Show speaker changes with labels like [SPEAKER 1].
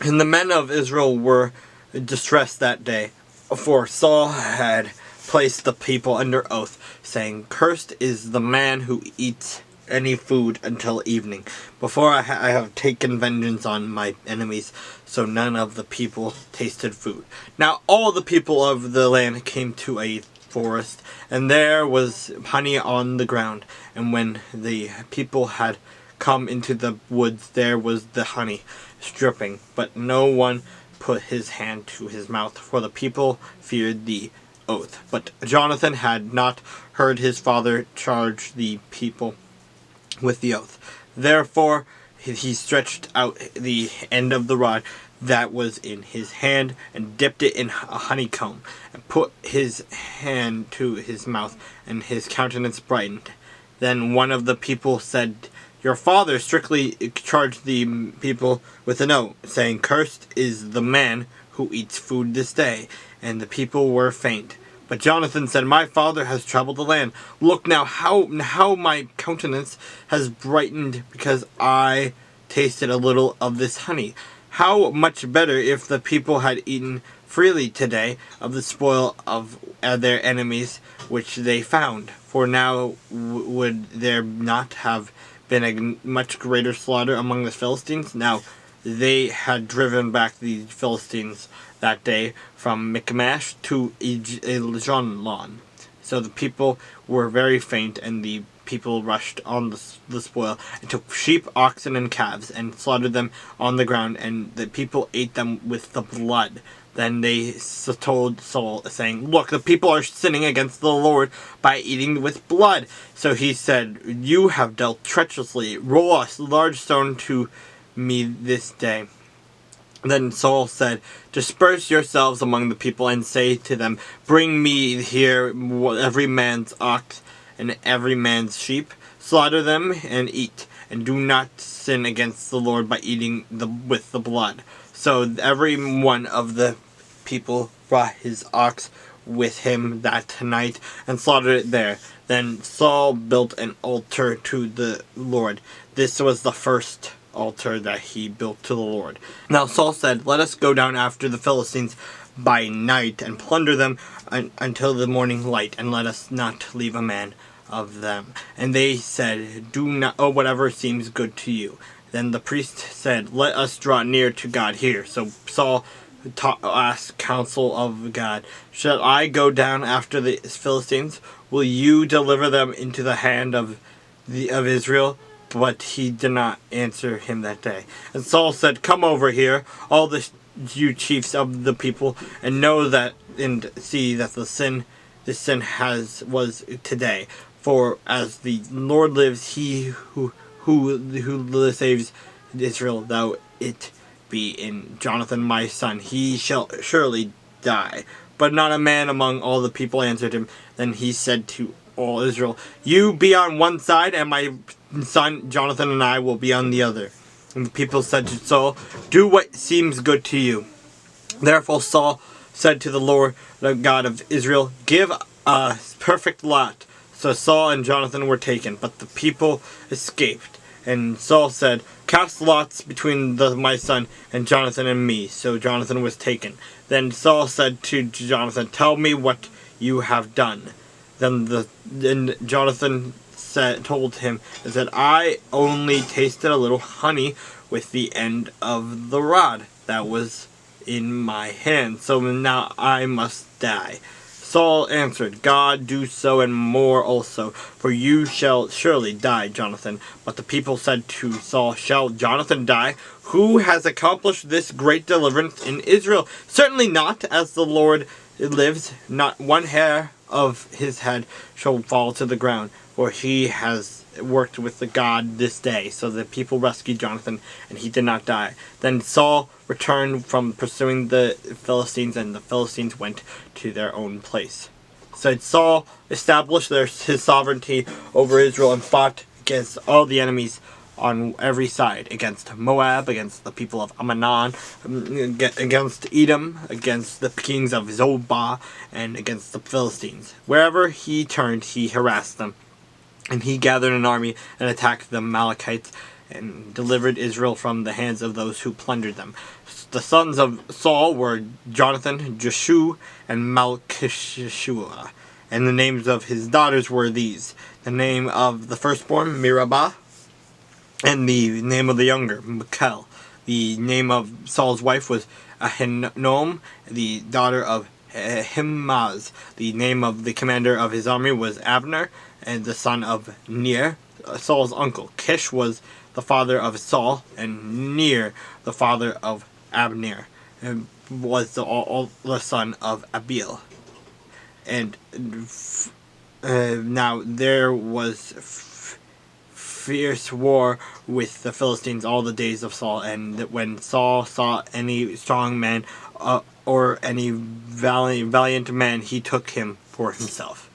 [SPEAKER 1] And the men of Israel were distressed that day, for Saul had placed the people under oath, saying, "Cursed is the man who eats any food until evening, before I have taken vengeance on my enemies." So none of the people tasted food. Now all the people of the land came to a forest, and there was honey on the ground. And when the people had come into the woods, there was the honey dripping, but no one put his hand to his mouth, for the people feared the oath. But Jonathan had not heard his father charge the people with the oath. Therefore he stretched out the end of the rod that was in his hand, and dipped it in a honeycomb, and put his hand to his mouth, and his countenance brightened. Then one of the people said, "Your father strictly charged the people with an oath, saying, 'Cursed is the man who eats food this day.'" And the people were faint. But Jonathan said, "My father has troubled the land. Look now how my countenance has brightened, because I tasted a little of this honey. How much better if the people had eaten freely today of the spoil of their enemies which they found. For now would there not have been a much greater slaughter among the Philistines?" Now they had driven back the Philistines that day from Michmash to Aijalon. So the people were very faint, and the people rushed on the spoil, and took sheep, oxen, and calves, and slaughtered them on the ground, and the people ate them with the blood. Then they told Saul, saying, "Look, the people are sinning against the Lord by eating with blood." So he said, "You have dealt treacherously. Roll a large stone to me this day." Then Saul said, "Disperse yourselves among the people, and say to them, 'Bring me here every man's ox and every man's sheep. Slaughter them and eat, and do not sin against the Lord by eating with the blood.'" So every one of the people brought his ox with him that night, and slaughtered it there. Then Saul built an altar to the Lord. This was the first altar that he built to the Lord. Now Saul said, "Let us go down after the Philistines by night, and plunder them until the morning light, and let us not leave a man of them." And they said, "Do not, whatever seems good to you." Then the priest said, "Let us draw near to God here." So Saul asked counsel of God, "Shall I go down after the Philistines? Will you deliver them into the hand of Israel?" But he did not answer him that day. And Saul said, "Come over here, all you chiefs of the people, and know that, and see that this sin was today. For as the Lord lives, he who saves Israel, though it be in Jonathan my son, he shall surely die." But not a man among all the people answered him. Then he said to all Israel, "You be on one side, and my son Jonathan and I will be on the other." And the people said to Saul, "Do what seems good to you." Therefore Saul said to the Lord, the God of Israel, "Give a perfect lot." So Saul and Jonathan were taken, but the people escaped. And Saul said, "Cast lots between my son and Jonathan and me." So Jonathan was taken. Then Saul said to Jonathan, "Tell me what you have done." Then Jonathan told him and said, "I only tasted a little honey with the end of the rod that was in my hand, so now I must die." Saul answered, "God do so and more also, for you shall surely die, Jonathan." But the people said to Saul, "Shall Jonathan die? Who has accomplished this great deliverance in Israel? Certainly not, as the Lord lives, not one hair of his head shall fall to the ground, for he has worked with the God this day." So the people rescued Jonathan, and he did not die. Then Saul returned from pursuing the Philistines, and the Philistines went to their own place. So Saul established his sovereignty over Israel, and fought against all the enemies on every side, against Moab, against the people of Ammon, against Edom, against the kings of Zobah, and against the Philistines. Wherever he turned, he harassed them. And he gathered an army and attacked the Amalekites and delivered Israel from the hands of those who plundered them. The sons of Saul were Jonathan, Jeshu, and Malchishua. And the names of his daughters were these: the name of the firstborn, Mirabah, and the name of the younger, Michal. The name of Saul's wife was Ahinoam, the daughter of Ahimaaz. The name of the commander of his army was Abner, and the son of Ner, Saul's uncle. Kish was the father of Saul, and Ner, the father of Abner, and was the son of Abiel. And now there was fierce war with the Philistines all the days of Saul, and when Saul saw any strong man or any valiant man, he took him for himself.